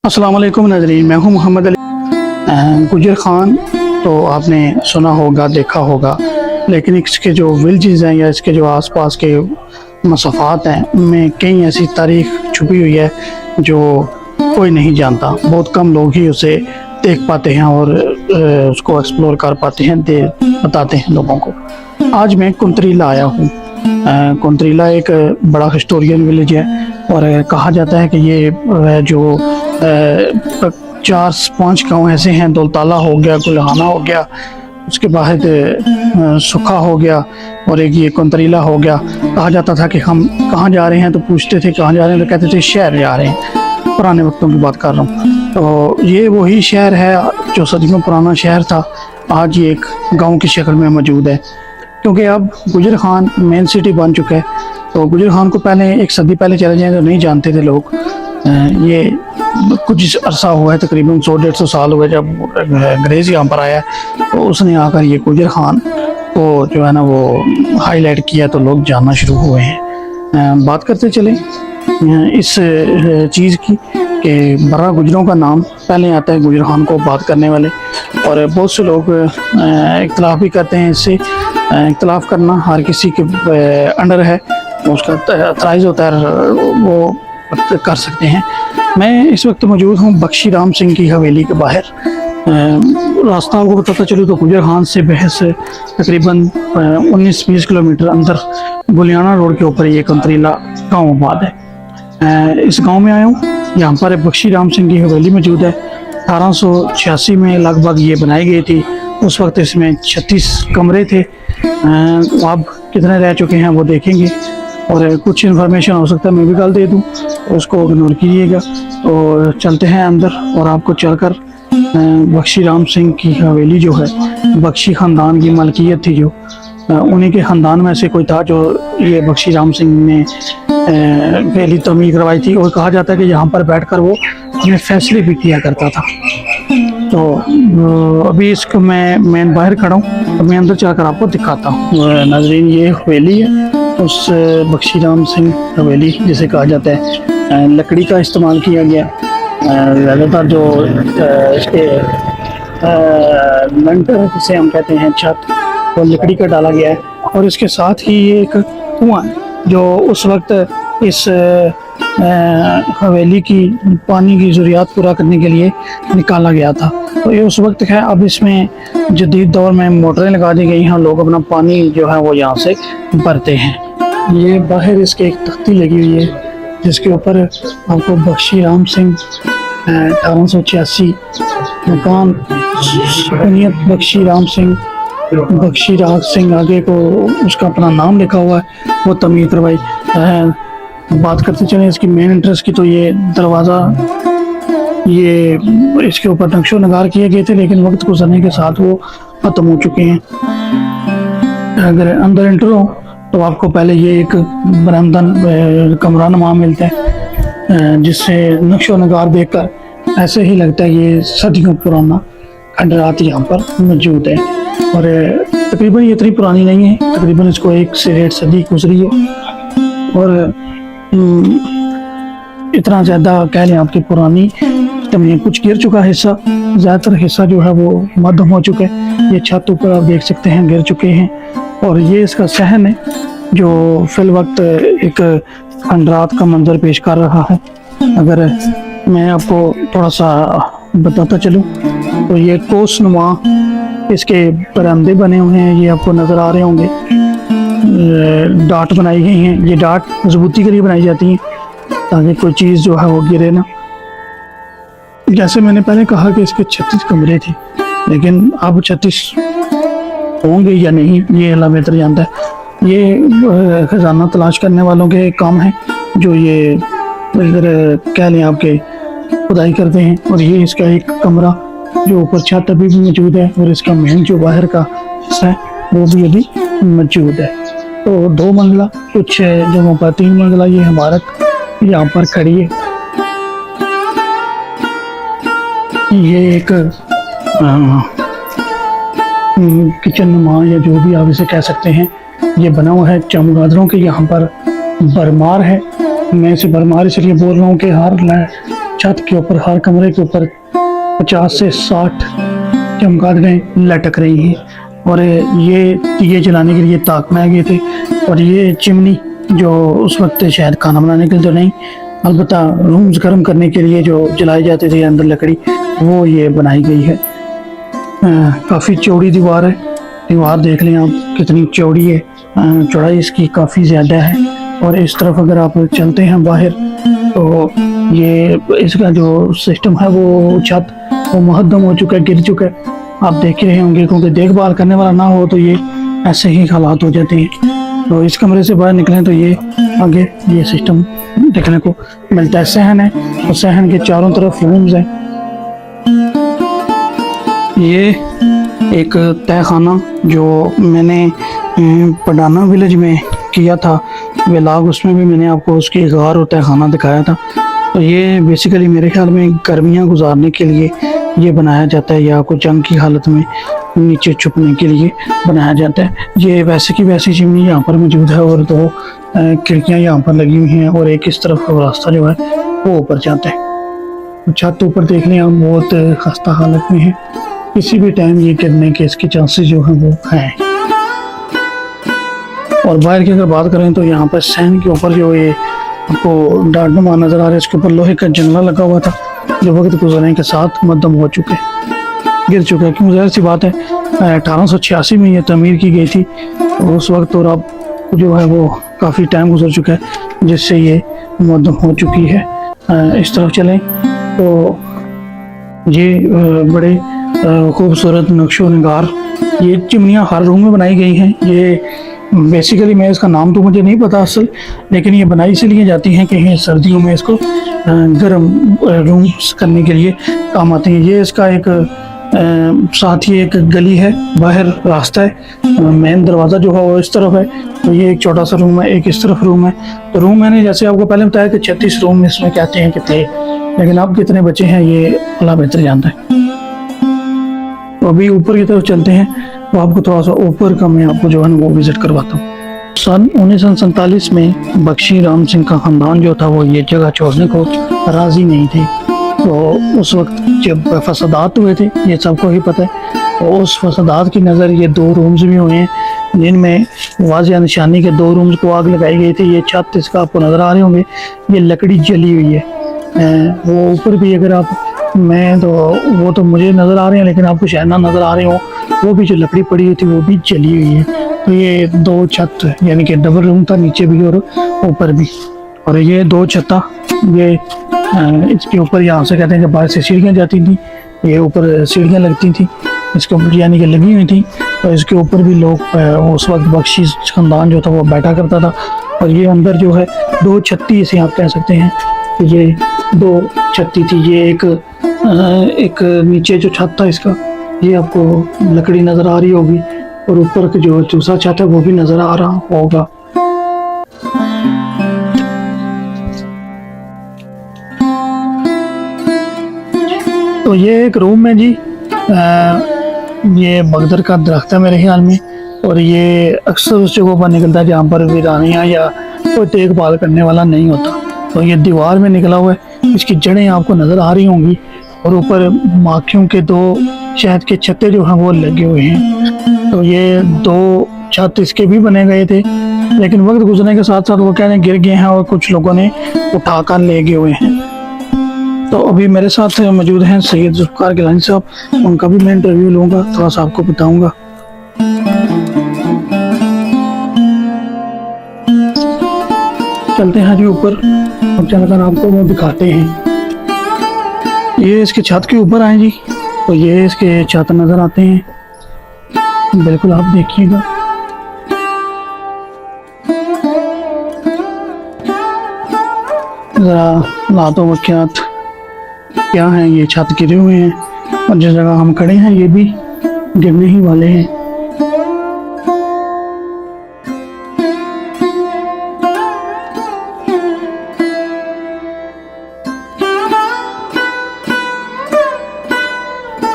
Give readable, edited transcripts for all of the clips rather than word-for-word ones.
अस्सलाम वालेकुम नाज़रीन, मैं हूं मोहम्मद अली। गुजर खान तो आपने सुना होगा, देखा होगा, लेकिन इसके जो विलेजेस हैं या इसके जो आसपास के मसाफ़ात हैं उनमें कई ऐसी तारीख छुपी हुई है जो कोई नहीं जानता। बहुत कम लोग ही उसे देख पाते हैं और उसको एक्सप्लोर कर पाते हैं, बताते हैं लोगों को। आज मैं कुंतरीला आया हूँ। कुंतरीला एक बड़ा हिस्टोरियन विलेज है और कहा जाता है कि ये जो 4-5 गांव ऐसे हैं, दौलताला हो गया, गुलहाना हो गया, उसके बाद सुखा हो गया और एक ये कुंतरीला हो गया। कहा जाता था कि हम कहाँ जा रहे हैं, तो पूछते थे कहाँ जा रहे हैं, तो कहते थे शहर जा रहे हैं। पुराने वक्तों की बात कर रहा हूँ। तो ये वही शहर है जो सदियों पुराना शहर था, आज ये एक गाँव की शक्ल में मौजूद है। क्योंकि अब गुजर खान मेन सिटी बन चुका है, तो गुजर खान को पहले एक सदी पहले चले जाएँ तो नहीं जानते थे लोग। ये कुछ अरसा हुआ है, तकरीबन 100-150 साल हुए जब अंग्रेज़ यहाँ पर आया, तो उसने आकर ये गुजर खान को जो है ना वो हाईलाइट किया, तो लोग जानना शुरू हुए हैं। बात करते चले इस चीज़ की कि बर्रा गुजरों का नाम पहले आता है गुजर खान को बात करने वाले, और बहुत से लोग इख्तलाफ भी करते हैं। इससे इख्तलाफ करना हर किसी के अंडर है, उसका तराइज़ होता है, वो कर सकते हैं। मैं इस वक्त मौजूद हूँ बख्शी राम सिंह की हवेली के बाहर। रास्ता आपको बताता चलूँ तो गुजर खान से बहस तकरीबन 19-20 किलोमीटर अंदर गुलियाना रोड के ऊपर ये कुंतरीला गाँव आबाद है। इस गांव में आया हूँ, यहाँ पर बख्शी राम सिंह की हवेली मौजूद है। 1886 में लगभग ये बनाई गई थी। उस वक्त इसमें 36 कमरे थे। अब कितने रह चुके हैं वो देखेंगे, और कुछ इन्फॉर्मेशन हो सकता है मैं भी गलत दे दूँ, उसको इग्नोर कीजिएगा। तो चलते हैं अंदर और आपको चलकर बख्शी राम सिंह की हवेली जो है बख्शी ख़ानदान की मलकियत थी, जो उन्हीं के ख़ानदान में से कोई था जो ये बख्शी राम सिंह ने हवेली तमीर करवाई थी। और कहा जाता है कि यहाँ पर बैठकर वो अपने फैसले भी किया करता था। तो अभी इसको मैं बाहर खड़ा हूँ, तो मैं अंदर चलकर आपको दिखाता हूँ। नाज़रीन, ये हवेली है उस बख्शी राम सिंह हवेली जिसे कहा जाता है। लकड़ी का इस्तेमाल किया गया, ज़्यादातर जो इसके लंटर जिसे हम कहते हैं छत, वो लकड़ी का डाला गया है। और इसके साथ ही ये एक कुआं है जो उस वक्त इस हवेली की पानी की ज़रूरियात पूरा करने के लिए निकाला गया था। तो ये उस वक्त है। अब इसमें जदीद दौर में मोटरें लगा दी गई हैं, लोग अपना पानी जो है वो यहाँ से भरते हैं। ये बाहर इसके एक तख्ती लगी हुई है जिसके ऊपर आपको बख्शी राम सिंह 1886 मकान सुकूनियत बख्शी राम सिंह बख्शी राज सिंह आगे को उसका अपना नाम लिखा हुआ है, वो तमीर करवाई। बात करते चले इसकी मेन इंटरेस्ट की, तो ये दरवाज़ा ये इसके ऊपर नक्शो नगार किए गए थे, लेकिन वक्त गुजरने के साथ वो ख़त्म हो चुके हैं। अगर अंदर एंटर हो तो आपको पहले ये एक बरामदन कमरा नुमा मिलता है, जिससे नक्शो नगार देखकर ऐसे ही लगता है ये सदियों पुराना खंडरात यहाँ पर मौजूद है। और तकरीबन ये इतनी पुरानी नहीं है, तकरीबन इसको 1 से 1.5 सदी गुजरी है, और इतना ज़्यादा कह लें आपकी पुरानी तमीर। कुछ गिर चुका हिस्सा, ज़्यादातर हिस्सा जो है वो मध्यम हो चुका है। ये छत ऊपर आप देख सकते हैं गिर चुके हैं, और ये इसका सहन है जो फिल वक्त एक खंडरात का मंजर पेश कर रहा है। अगर मैं आपको थोड़ा सा बताता चलूँ तो ये कोसनुमा इसके बरामदे बने हुए हैं, ये आपको नज़र आ रहे होंगे। डाट बनाई गई हैं, ये डाट मजबूती के लिए बनाई जाती हैं ताकि कोई चीज़ जो है वो गिरे ना। जैसे मैंने पहले कहा कि इसके 36 कमरे थे, लेकिन अब 36 होंगे या नहीं ये अल्लाह बेहतर जानता है। ये खजाना तलाश करने वालों के काम है जो ये इधर कह लें आपके खुदाई करते हैं। और ये इसका एक कमरा जो ऊपर छत अभी भी मौजूद है, और इसका मेन जो बाहर का हिस्सा है वो भी अभी मौजूद है। तो 2 मंजिला, कुछ जगहों पर 3 मंजिला ये इमारत यहाँ पर खड़ी है। ये एक किचन नुमा या जो भी आप इसे कह सकते हैं, ये बना हुआ है चमगादड़ों के यहाँ पर भरमार है। मैं इसे भरमार इसलिए बोल रहा हूँ कि हर छत के ऊपर, हर कमरे के ऊपर 50 से 60 चमगादड़ें लटक रही हैं। और ये दिए जलाने के लिए ताक में आ गए थे। और ये चिमनी जो उस वक्त शायद खाना बनाने के लिए तो नहीं, अलबत्ता रूम्स गर्म करने के लिए जो जलाए जाते थे अंदर लकड़ी, वो ये बनाई गई है। काफ़ी चौड़ी दीवार है। दीवार देख लें आप कितनी चौड़ी है, चौड़ाई इसकी काफ़ी ज़्यादा है। और इस तरफ अगर आप चलते हैं बाहर तो ये इसका जो सिस्टम है वो छत वो मुहद्दम हो चुका है, गिर चुका है। आप देख रहे होंगे, क्योंकि देखभाल करने वाला ना हो तो ये ऐसे ही हालात हो जाते हैं। तो इस कमरे से बाहर निकलें तो ये आगे ये सिस्टम देखने को मिलता है। सहन है और सहन के चारों तरफ रूम्स हैं। ये एक तहखाना जो मैंने पडाना विलेज में किया था व्लॉग, उसमें भी मैंने आपको उसकी गार और तहखाना दिखाया था। तो ये बेसिकली मेरे ख्याल में गर्मियाँ गुजारने के लिए ये बनाया जाता है, या कुछ जंग की हालत में नीचे छुपने के लिए बनाया जाता है। ये वैसे की वैसी चिमनी यहाँ पर मौजूद है और 2 खिड़कियाँ यहाँ पर लगी हुई हैं और एक इस तरफ रास्ता जो है वो ऊपर जाता है। छत ऊपर देख लें हम, बहुत खस्ता हालत में है। किसी भी टाइम ये गिरने के इसके चांसेस जो हैं वो हैं। और बाहर की अगर बात करें तो यहाँ पर सहन के ऊपर जो ये आपको डांटनुमा नज़र आ रहा है, इसके ऊपर लोहे का जंगला लगा हुआ था जो वक्त गुजरने के साथ मद्दम हो चुके, गिर चुका है। क्योंकि ज़ाहिर सी बात है 1886 में ये तमीर की गई थी उस वक्त, और अब जो है वो काफ़ी टाइम गुजर चुका है जिससे ये मद्दम हो चुकी है। इस तरफ चलें तो ये बड़े खूबसूरत नक्शो निगार ये चिमनियाँ हर रूम में बनाई गई हैं। ये बेसिकली मैं इसका नाम तो मुझे नहीं पता असल, लेकिन ये बनाई इसलिए जाती हैं कि सर्दियों में इसको गर्म रूम्स करने के लिए काम आते हैं। ये इसका एक साथ ही एक गली है, बाहर रास्ता है, मेन दरवाज़ा जो है वो इस तरफ है। तो ये एक छोटा सा रूम है, एक इस तरफ रूम है। तो रूम मैंने जैसे आपको पहले बताया कि 36 रूम इसमें कहते हैं कि थे, लेकिन अब कितने बचे हैं ये अल्लाह बेहतर जानता है। तो अभी ऊपर की तरफ चलते हैं, तो आपको थोड़ा सा ऊपर का मैं आपको जो है वो विजिट करवाता हूँ। सन 1947 में बख्शी राम सिंह का ख़ानदान जो था वो ये जगह छोड़ने को राज़ी नहीं थे। तो उस वक्त जब फसादात हुए थे, ये सबको ही पता है, तो उस फसादात की नज़र ये 2 रूम्स भी हुए हैं जिनमें वाज़िह निशानी के 2 रूम्स को आग लगाई गई थी। ये छत इसका आपको नज़र आ रहे होंगे, ये लकड़ी जली हुई है। वो ऊपर भी अगर आप मैं तो वो तो मुझे नज़र आ रहे हैं, लेकिन आपको शायद ना नज़र आ रहे हो, वो भी जो लकड़ी पड़ी हुई थी वो भी जली हुई है। तो ये 2 छत यानी कि डबल रूम था, नीचे भी और ऊपर भी। और ये 2 छत्ता ये इसके ऊपर यहाँ से कहते हैं कि बाहर से सीढ़ियाँ जाती थी, ये ऊपर सीढ़ियाँ लगती थी इसके ऊपर यानी कि लगी हुई थी। तो इसके ऊपर भी लोग उस वक्त बख्शी ख़ानदान जो था वो बैठा करता था। और ये अंदर जो है 2 छत्ती इसे आप कह सकते हैं कि ये 2 छत्ती थी। ये एक नीचे जो छत था इसका, ये आपको लकड़ी नज़र आ रही होगी, और ऊपर का जो दूसरा छत है वो भी नज़र आ रहा होगा। तो ये एक रूम है जी, ये बगदर का दरख्त है मेरे ख्याल में, और ये अक्सर उस जगहों पर निकलता है जहाँ पर वीरानियाँ या कोई देखभाल करने वाला नहीं होता। तो ये दीवार में निकला हुआ है, इसकी जड़ें आपको नज़र आ रही होंगी, और ऊपर माखियों के 2 शहद के छत्ते जो हैं वो लगे हुए हैं। तो ये 2 छत इसके भी बने गए थे, लेकिन वक्त गुजरने के साथ साथ वो क्या गिर गए हैं और कुछ लोगों ने उठाकर ले गए हुए हैं। तो अभी मेरे साथ मौजूद हैं सैयद जुल्फ़िकार गिलानी साहब, उनका भी मैं इंटरव्यू लूँगा, थोड़ा सा आपको बताऊँगा। चलते हैं जी ऊपर और चलकर आपको वो दिखाते हैं। ये इसके छत के ऊपर आए जी, तो ये इसके छत नज़र आते हैं, बिल्कुल आप देखिएगा। ज़रा लातो वक़्यात क्या हैं, ये छत गिरे हुए हैं, और जिस जगह हम खड़े हैं ये भी गिरने ही वाले हैं।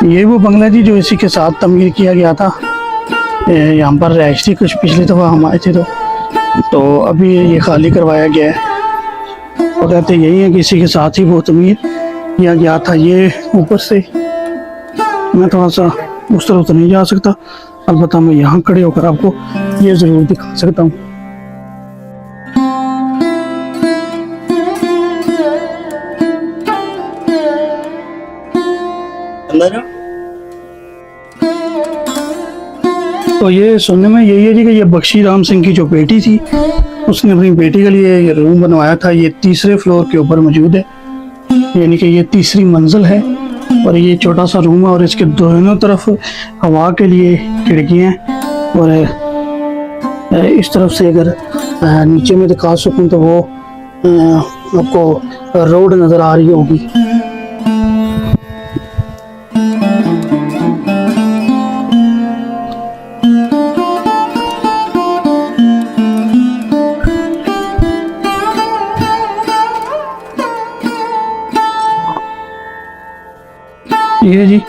ये वो बंगला जी जो इसी के साथ तमीर किया गया था। यहाँ पर रहाइश थी कुछ, पिछली दफ़ा हम आए थे तो अभी ये खाली करवाया गया है। वो कहते यही है कि इसी के साथ ही वो तमीर किया गया था। ये ऊपर से मैं थोड़ा सा उस तरफ तो नहीं जा सकता, अलबत्ता मैं यहाँ खड़े होकर आपको ये ज़रूर दिखा सकता हूँ। तो ये सुनने में यही है जी कि ये बख्शी राम सिंह की जो बेटी थी, उसने अपनी बेटी के लिए ये रूम बनवाया था। ये तीसरे फ्लोर के ऊपर मौजूद है, यानी कि ये तीसरी मंजिल है और ये छोटा सा रूम है और इसके दोनों तरफ हवा के लिए खिड़कियाँ हैं। और इस तरफ से अगर नीचे में दिखा सकूँ तो वो आपको रोड नज़र आ रही होगी। ये जी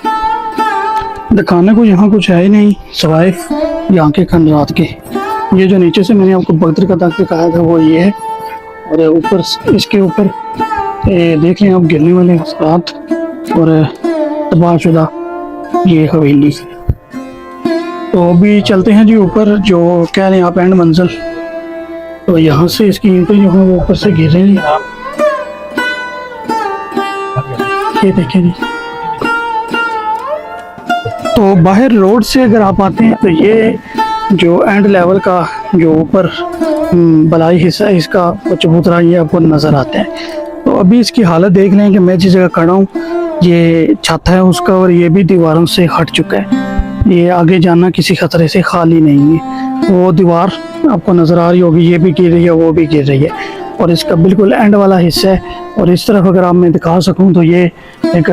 दिखाने को यहाँ कुछ है ही नहीं सवाए यहाँ के खंडरात के। ये जो नीचे से मैंने आपको बगदर का दाग दिखाया था वो ये है, और ऊपर इसके ऊपर देख लें आप गिरने वाले हाथ और तबाहशुदा ये हवेली। तो अभी चलते हैं जी ऊपर, जो कह रहे हैं आप एंड मंजिल। तो यहाँ से इसकी ईंटें जो है वो ऊपर से गिर रही हैं, ये देखें जी। तो बाहर रोड से अगर आप आते हैं तो ये जो एंड लेवल का जो ऊपर बलाई हिस्सा है इसका चबूतरा ये आपको नज़र आता है। तो अभी इसकी हालत देख लें कि मैं जिस जगह खड़ा हूँ ये छत है उसका और ये भी दीवारों से हट चुका है। ये आगे जाना किसी खतरे से खाली नहीं है। वो दीवार आपको नज़र आ रही होगी, ये भी गिर रही है वो भी गिर रही है और इसका बिल्कुल एंड वाला हिस्सा है। और इस तरफ अगर आप मैं दिखा सकूँ तो ये एक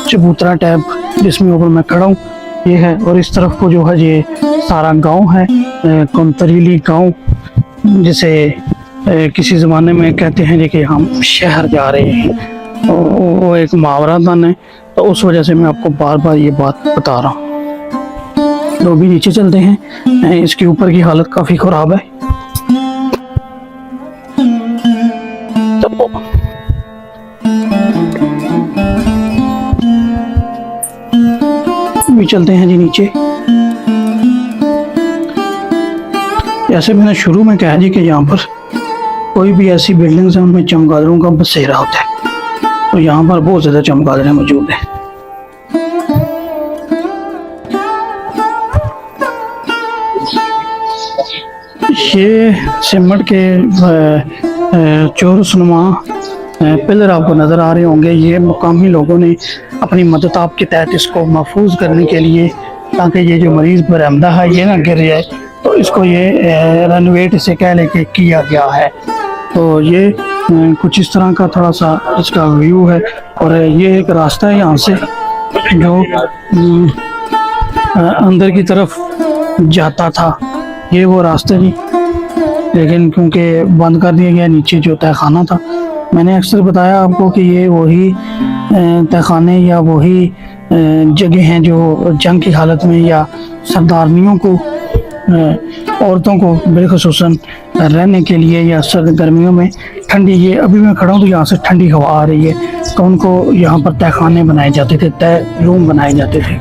चबूतरा टैब जिसमें ऊपर मैं खड़ा हूँ ये है, और इस तरफ को जो है ये सारा गांव है, कंतरीली गांव, जिसे किसी ज़माने में कहते हैं कि हम शहर जा रहे हैं। वो एक मुहावरा दान है, तो उस वजह से मैं आपको बार बार ये बात बता रहा हूँ। तो अभी नीचे चलते हैं, इसके ऊपर की हालत काफ़ी ख़राब है। तो भी चलते हैं जी नीचे। जैसे मैंने शुरू में कहा जी कि यहाँ पर कोई भी ऐसी बिल्डिंग्स हैं उनमें चमगादड़ों का बसेरा होता है, तो यहाँ पर बहुत ज़्यादा चमगादड़ें मौजूद हैं। ये सीमेंट के चौरसनुमा पिलर आपको नज़र आ रहे होंगे। ये मुकामी लोगों ने अपनी मदद के तहत इसको महफूज करने के लिए, ताकि ये जो मरीज़ बरामदा है ये ना गिर जाए, तो इसको ये रेनोवेट से कह लेके किया गया है। तो ये कुछ इस तरह का थोड़ा सा इसका व्यू है। और ये एक रास्ता है यहाँ से जो अंदर की तरफ जाता था, ये वो रास्ता जी, लेकिन क्योंकि बंद कर दिया गया। नीचे जो तहखाना था, मैंने अक्सर बताया आपको कि ये वही तहखाने या वही जगह हैं जो जंग की हालत में या सरदारनियों को, औरतों को बिलखुसूसन रहने के लिए या सर्द गर्मियों में ठंडी, ये अभी मैं खड़ा हूँ तो यहाँ से ठंडी हवा आ रही है, तो उनको यहाँ पर तहखाने बनाए जाते थे, तय रूम बनाए जाते थे।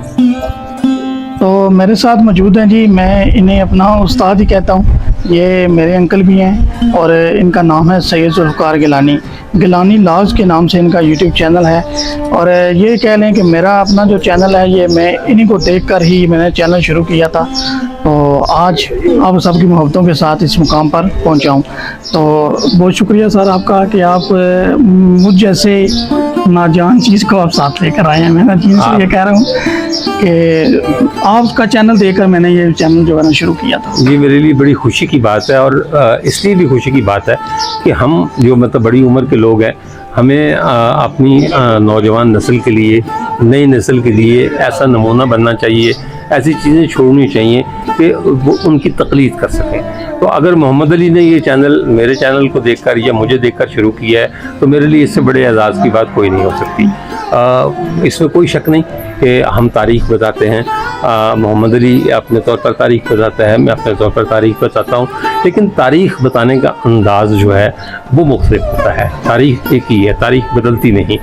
तो मेरे साथ मौजूद हैं जी, मैं इन्हें अपना उस्ताद ही कहता हूँ, ये मेरे अंकल भी हैं और इनका नाम है सैयद जुल्फ़कार गिलानी। गिलानी लॉज के नाम से इनका यूट्यूब चैनल है। और ये कह लें कि मेरा अपना जो चैनल है ये मैं इन्हीं को देखकर ही मैंने चैनल शुरू किया था। तो आज आप सबकी मोहब्बतों के साथ इस मुकाम पर पहुंचा हूं। तो बहुत शुक्रिया सर आपका कि आप मुझ जैसे नाजान चीज़ को आप साथ लेकर आए हैं। मैं चीज़ ये कह रहा हूँ कि आपका चैनल देखकर मैंने ये चैनल जो है ना शुरू किया था। जी मेरे लिए बड़ी खुशी की बात है, और इसलिए भी खुशी की बात है कि हम जो मतलब बड़ी उम्र के लोग हैं, हमें अपनी नौजवान नस्ल के लिए, नई नस्ल के लिए ऐसा नमूना बनना चाहिए, ऐसी चीज़ें छोड़नी चाहिए कि वो उनकी तकलीद कर सकें। तो अगर मोहम्मद अली ने ये चैनल मेरे चैनल को देखकर या मुझे देखकर शुरू किया है, तो मेरे लिए इससे बड़े एजाज़ की बात कोई नहीं हो सकती। इसमें कोई शक नहीं कि हम तारीख बताते हैं। मोहम्मद अली अपने तौर पर तारीख बताता है, मैं अपने तौर पर तारीख बताता हूँ, लेकिन तारीख बताने का अंदाज जो है वो मुख्तलिफ होता है। तारीख एक ही है, तारीख बदलती नहीं,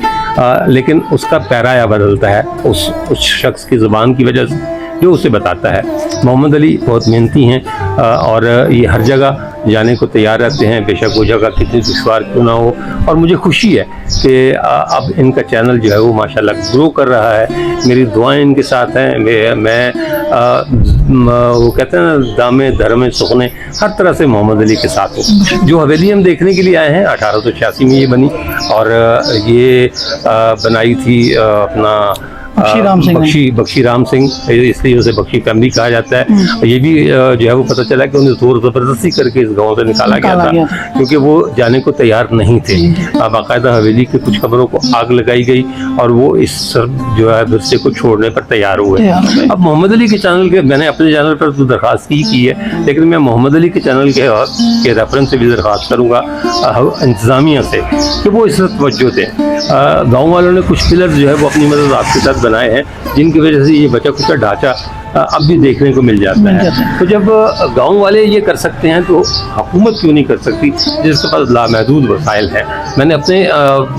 लेकिन उसका पैराया बदलता है उस शख्स की ज़ुबान की वजह से जो उसे बताता है। मोहम्मद अली बहुत मेहनती हैं और ये हर जगह जाने को तैयार रहते हैं, बेशक वो जगह कितनी दुश्वार क्यों ना हो। और मुझे खुशी है कि अब इनका चैनल जो है वो माशाल्लाह ग्रो कर रहा है। मेरी दुआएं इनके साथ हैं। मैं वो कहते हैं ना, दामे धर्मे सुखने, हर तरह से मोहम्मद अली के साथ हूँ। जो हवेली हम देखने के लिए आए हैं 1886 में ये बनी, और ये बनाई थी अपना बख्शी राम सिंह, इसलिए उसे बख्शी फैमिली कहा जाता है। ये भी जो है वो पता चला कि उन्हें जोर जबरदस्ती करके इस गांव से निकाला गया था, क्योंकि वो जाने को तैयार नहीं थे। बाकायदा हवेली के कुछ कमरों को आग लगाई गई और वो इस जो है विरसे को छोड़ने पर तैयार हुए। अब मोहम्मद अली के चैनल के, मैंने अपने चैनल पर तो दरख्वास्त की है, लेकिन मैं मोहम्मद अली के चैनल के रेफरेंस से भी दरख्वास्त करूँगा इंतज़ामिया से कि वो इस वक्त तवज्जो दें। गाँव वालों ने कुछ पिलर जो है वो अपनी मदद आपके साथ बनाए हैं, जिनकी वजह से ये बचा कुचा ढांचा अब भी देखने को मिल जाता है। तो जब गांव वाले ये कर सकते हैं तो हुकूमत क्यों नहीं कर सकती, जिसके पास लामहदूद वसाइल हैं। मैंने अपने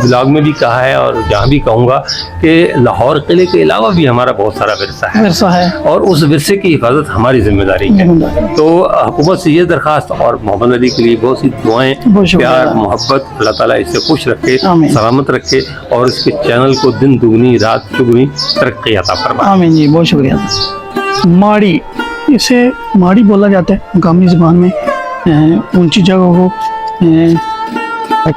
ब्लॉग में भी कहा है और जहाँ भी कहूँगा कि लाहौर किले के अलावा भी हमारा बहुत सारा विरसा है और उस विरसे की हिफाजत हमारी जिम्मेदारी है। तो हुकूमत से ये दरख्वास्त और मोहम्मद अली के लिए बहुत सी दुआएं, प्यार, मोहब्बत, अल्लाह ताला इसे खुश रखे, सलामत रखे और इसके चैनल को दिन दुगनी रात चुगनी तरक्की अता फरमाए। आमीन जी, बहुत शुक्रिया। माड़ी, इसे माड़ी बोला जाता है मुकामी ज़बान में। ऊंची जगह को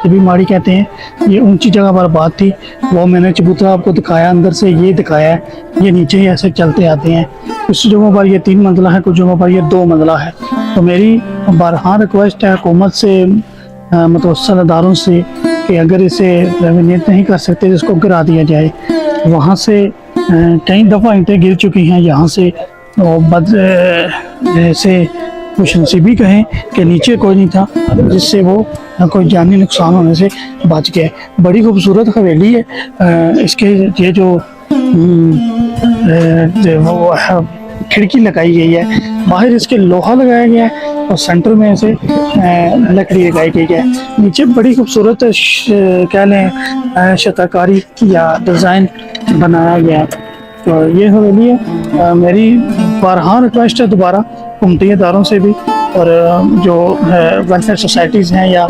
भी माड़ी कहते हैं। ये ऊंची जगह पर बात थी, वो मैंने चबूतरा आपको दिखाया, अंदर से ये दिखाया है। ये नीचे ही ऐसे चलते आते हैं। कुछ जगहों पर ये 3 मंजिला है, कुछ जगहों पर ये 2 मंजिला है। तो मेरी बारहा रिक्वेस्ट है हुकूमत से, मतलब अदारों से, कि अगर इसे रेवेन्यूट नहीं कर सकते तो इसको गिरा दिया जाए। वहाँ से कई दफ़ा ईंटें गिर चुकी हैं यहाँ से, और जैसे खुशनसीबी कहें कि नीचे कोई नहीं था जिससे वो कोई जानी नुकसान होने से बच गए। बड़ी खूबसूरत हवेली है। इसके ये जो खिड़की लगाई गई है, बाहर इसके लोहा लगाया गया है और सेंटर में से लकड़ी लगाई गई है। नीचे बड़ी खूबसूरत कह लें शताकारी या डिज़ाइन बनाया गया है। तो ये हवेली है। मेरी बारहा रिक्वेस्ट है दोबारा हुकूमती इदारों से भी, और जो वेलफेयर सोसाइटीज़ हैं या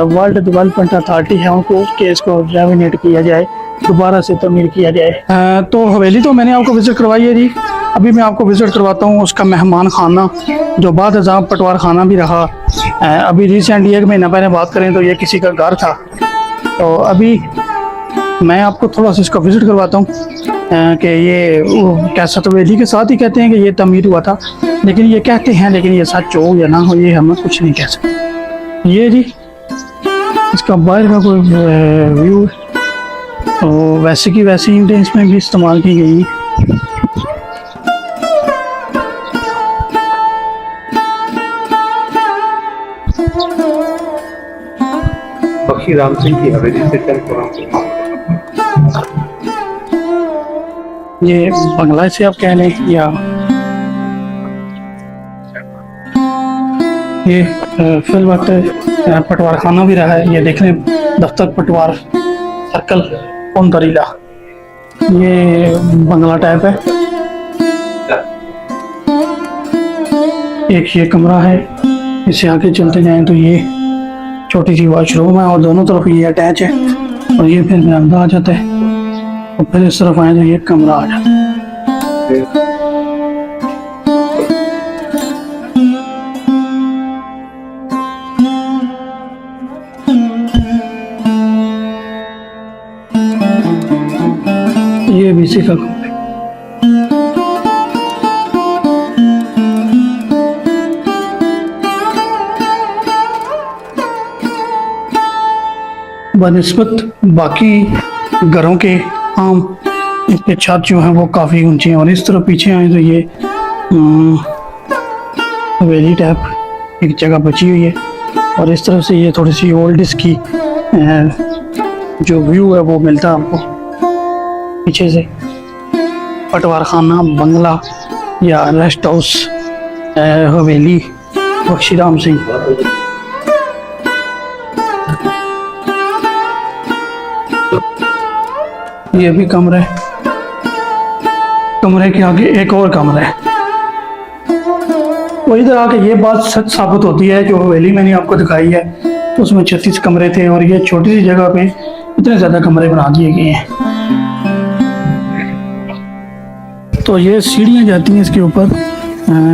वर्ल्ड डेवलपमेंट अथॉरिटी है, उनको कि इसको रेवेन्यूट किया जाए, दोबारा से तमीर किया जाए। तो हवेली तो मैंने आपको विज़िट करवाई है जी। अभी मैं आपको विज़िट करवाता हूँ उसका मेहमान खाना, जो बाद अज़ाब पटवार खाना भी रहा। अभी रिसेंटली 1 महीना पहले बात करें तो ये किसी का घर था। तो अभी मैं आपको थोड़ा सा इसका विज़िट करवाता हूँ कि ये कैसा, तो हवेली के साथ ही कहते हैं कि ये तमीर हुआ था, लेकिन ये कहते हैं, लेकिन ये सच हो या ना हो ये हम कुछ नहीं कह सकते। ये जी इसका बाहर का कोई व्यू, तो वैसे की वैसी ईंटें इसमें भी इस्तेमाल की गई। बख्शी राम सिंह की हवेली से चल ये बंगला से आप कह लें, या ये फिल वक्त पटवार खाना भी रहा है। ये देख लें, दफ्तर पटवार सर्कल पंतरीला, ये बंगला टाइप है। एक ये कमरा है, इससे आगे चलते जाएं तो ये छोटी सी वॉशरूम है और दोनों तरफ ये अटैच है, और ये फिर बरामदा आ जाता है, और फिर इस तरफ आए तो ये कमरा आ जाता है। ये भी इसी का कमरा है। बनिस्बत बाकी घरों के आम इसके छत जो है वो काफ़ी ऊंची हैं, और इस तरफ पीछे आए तो ये हवेली टाइप एक जगह बची हुई है, और इस तरफ से ये थोड़ी सी ओल्ड इसकी जो व्यू है वो मिलता है आपको। पीछे से पटवार खाना, बंगला या रेस्ट हाउस, हवेली बख्शी राम सिंह। ये भी कमरा है, कमरे के आगे एक और कमरा है। तो इधर आके ये बात सच साबित होती है जो हवेली मैंने आपको दिखाई है, तो उसमें 36 कमरे थे और ये छोटी सी जगह पे इतने ज़्यादा कमरे बना दिए गए हैं। तो ये सीढ़ियाँ जाती हैं इसके ऊपर,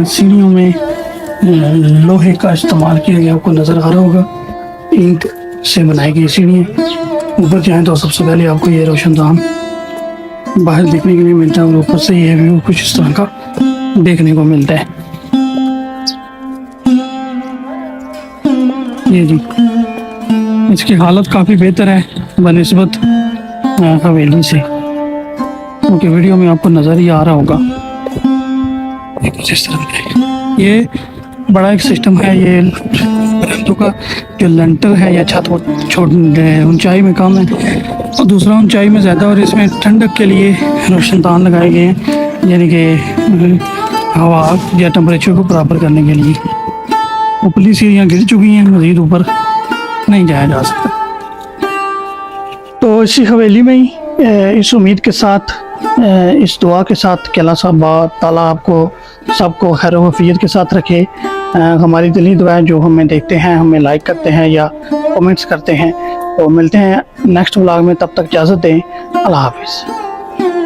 सीढ़ियों में लोहे का इस्तेमाल किया गया, आपको नज़र आ रहा होगा, ईंट से बनाई गई सीढ़ियाँ। ऊपर जाएँ तो सबसे पहले आपको ये रोशनदान बाहर देखने के लिए मिलता है और ऊपर से ये व्यू कुछ इस तरह का देखने को मिलता है। ये जी, इसकी हालत काफ़ी बेहतर है बनिस्बत हवेली से, क्योंकि वीडियो में आपको नज़र ही आ रहा होगा। इस तरह का ये बड़ा एक सिस्टम है। ये का जो लेंटर है या छत वो ऊंचाई में कम है और दूसरा ऊंचाई में ज़्यादा, और इसमें ठंडक के लिए रोशनदान लगाए गए हैं, यानी कि हवा या टेम्परेचर को बराबर करने के लिए। ऊपरी सीढ़ियाँ गिर चुकी हैं, मज़ीद ऊपर नहीं जाया जा सकता। तो इसी हवेली में ही इस उम्मीद के साथ, इस दुआ के साथ कि अल्लाह साहब ताला आपको सबको खैर वफ़ियत के साथ रखे। हमारी दिली दुआएं जो हमें देखते हैं, हमें लाइक करते हैं या कमेंट्स करते हैं। तो मिलते हैं नेक्स्ट व्लॉग में, तब तक इजाज़त दें। अल्लाह हाफिज़।